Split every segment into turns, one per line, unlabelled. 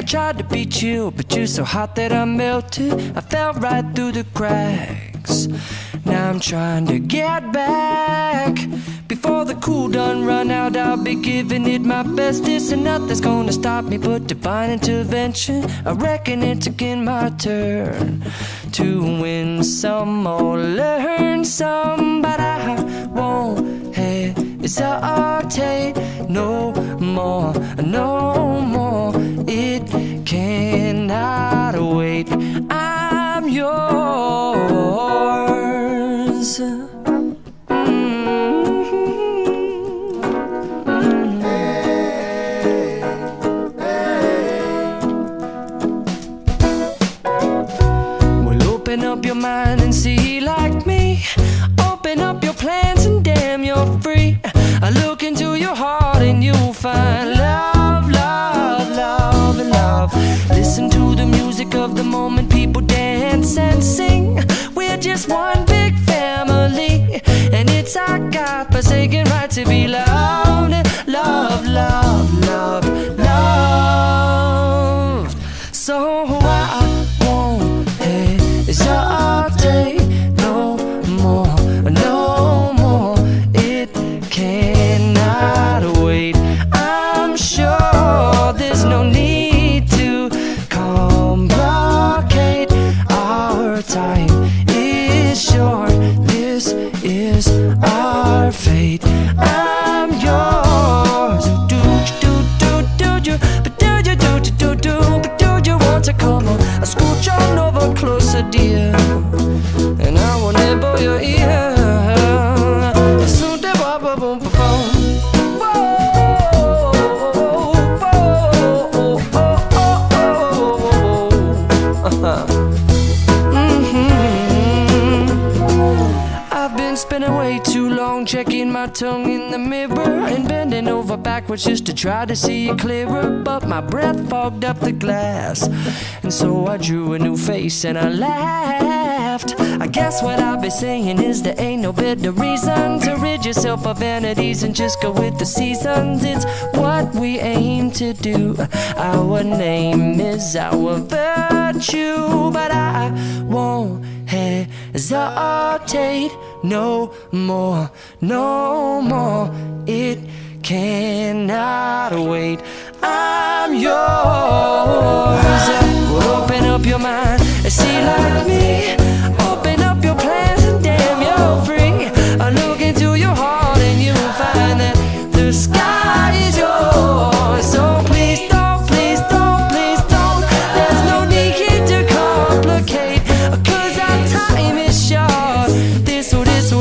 tried to be chill, but you're so hot that I melted. I fell right through the cracks. Now I'm trying to get back. Before the cool done run out, I'll be giving it my best. This and nothing's gonna stop me but divine intervention. I reckon it's again my turn to win some or learn some, but I won't hesitate no more, no more. It cannot wait. I'm yours. Open up your mind and see like me. Open up your plans and damn, you're free. I look into your heart and you'll find love, love, love, and love. Listen to the music of the moment, people dance and sing. We're just one big family, and it's our God-forsaken right to be loved, love, love, love, loved. So I won't hesitate no more, no more. It cannot wait. I'm sure there's no need to complicate. Our time is short. This is our fate. I'm yours. Do you, but do you, but do you want to come on? I scooch on over closer, dear, and I will nibble your ear. Soon the boom, boom, boom, boom. I've been spending way too long checking my tongue in the mirror and bending over backwards just to try to see it clearer, but my breath fogged up the glass, and so I drew a new face and I laughed. I guess what I'll be saying is there ain't no better reason to rid yourself of vanities and just go with the seasons. It's what we aim to do. Our name is our virtue, but I won't hesitate no more, no more. It cannot wait. I'm yours. Open up your mind and see like me. Open up your plans and damn, you're free. I look into your heart and you'll find that the sky is yours. So please don't, please don't, please don't. There's no need here to complicate, 'cause our time is short.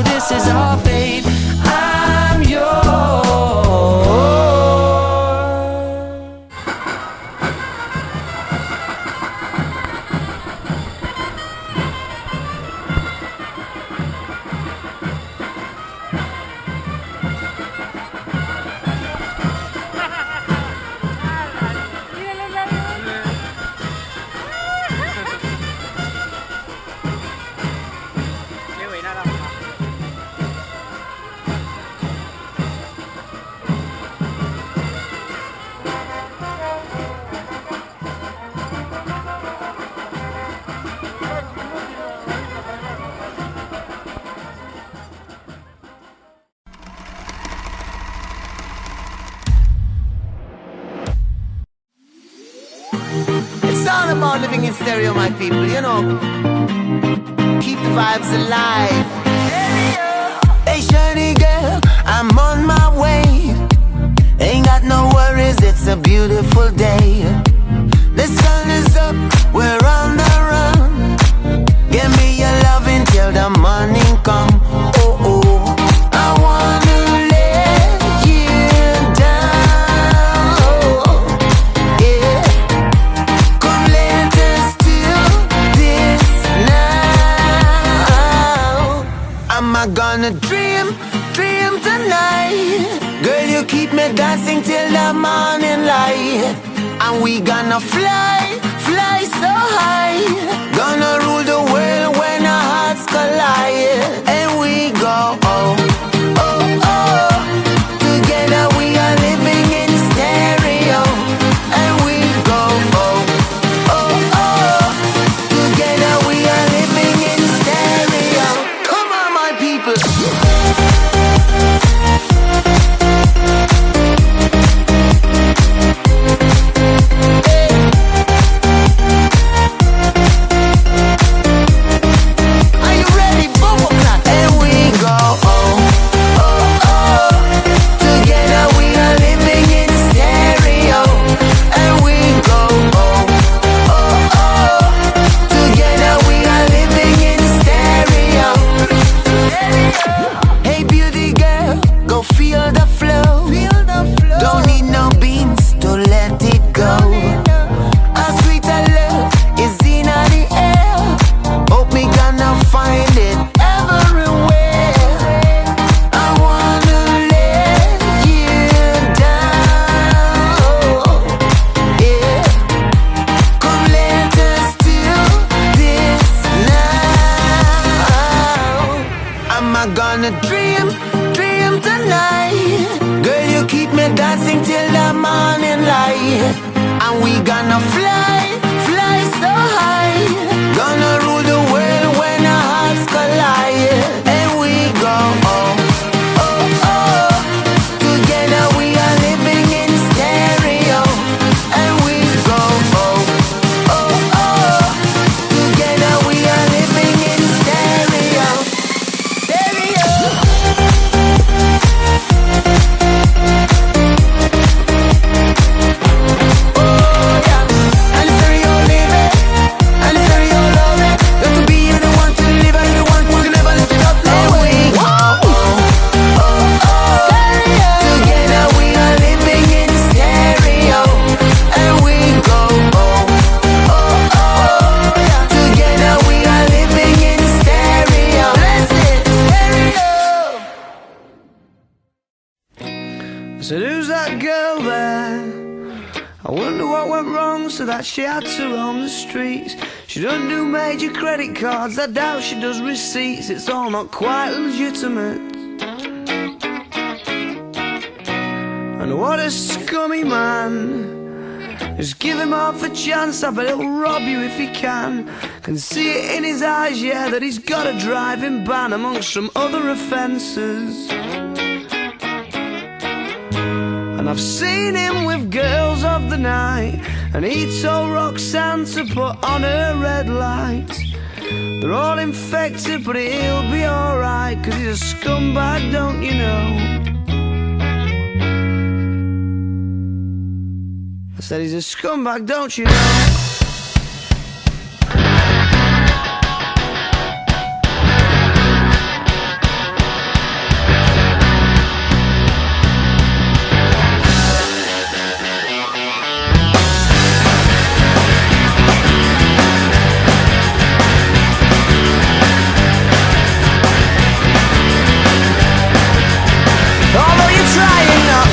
This is our fate. I'm yours.
It's all about living in stereo, my people, you know. Keep the vibes alive. Hey, shiny girl, I'm on my way. Ain't got no worries, it's a beautiful day. The sun is up, we're on the run. Give me your loving till the morning come. Oh, oh, I wanna let you down. Oh, yeah. Come let us do this now. Am I gonna dream tonight? Girl, you keep me dancing till the morning light. And we gonna fly so high. Gonna rule the world when our hearts collide. And we go, oh, oh, oh. Together we are living in stereo. And we go, oh, dream tonight. Girl, you keep me dancing till the morning light. And we gonna fly so high. Gonna rule the world when our hearts collide. And we go, together we are living in stereo. And we go, together we are living in stereo.
I said, who's that girl there? I wonder what went wrong so that she had to roam the streets. She doesn't do major credit cards, I doubt she does receipts. It's all not quite legitimate. And what a scummy man. Just give him half a chance, I bet he'll rob you if he can. Can see it in his eyes, yeah, that he's got a driving ban amongst some other offences. And I've seen him with girls of the night, and he told Roxanne to put on her red light. They're all infected, but he'll be alright, 'cause he's a scumbag, don't you know? I said he's a scumbag, don't you know?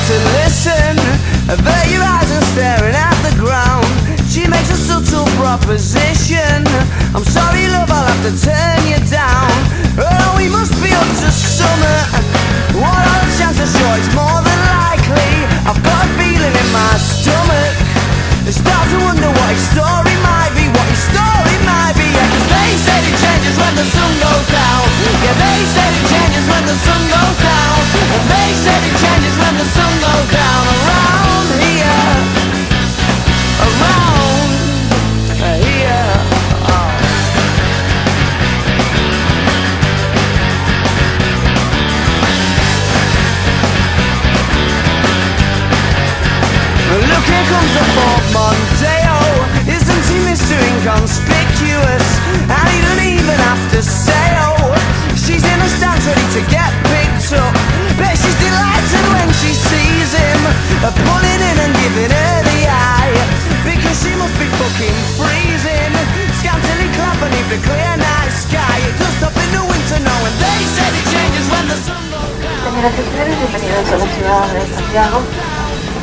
To listen, avert your eyes and staring at the ground. She makes a subtle proposition. I'm sorry, love, I'll have to turn you down. Oh, we must be up to summer. What are the chances? Sure, it's more than likely. I've got a feeling in my stomach. I start to wonder what his story might be. What his story might be. Yeah, 'cause they said it changes when the sun goes down. Yeah, they said it changes when the sun goes down. And they said it changes when the sun goes down. Around here, around here. Look, here comes the portmanteau. Isn't he Mr. Inconspicuous? And he doesn't even have to say oh. She's in the stands ready to get picked up. Bet she's delighted when she sees him, pulling in and giving her the eye, because she must be fucking freezing. Scantily clad beneath the clear night sky. It does stop in the winter now, and they said it changes when the sun goes down.
Señoras y señores, bienvenidos a la ciudad de Santiago.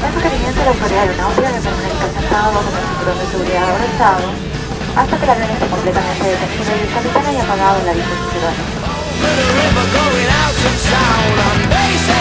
Nuestro requerimiento de la autoridad aeronáutica de permanecer sentado bajo el cinturón de seguridad abrazado hasta que el avión esté completamente detenido y el capitán haya apagado el aviso de ciudadano.
The river going out of town, and they say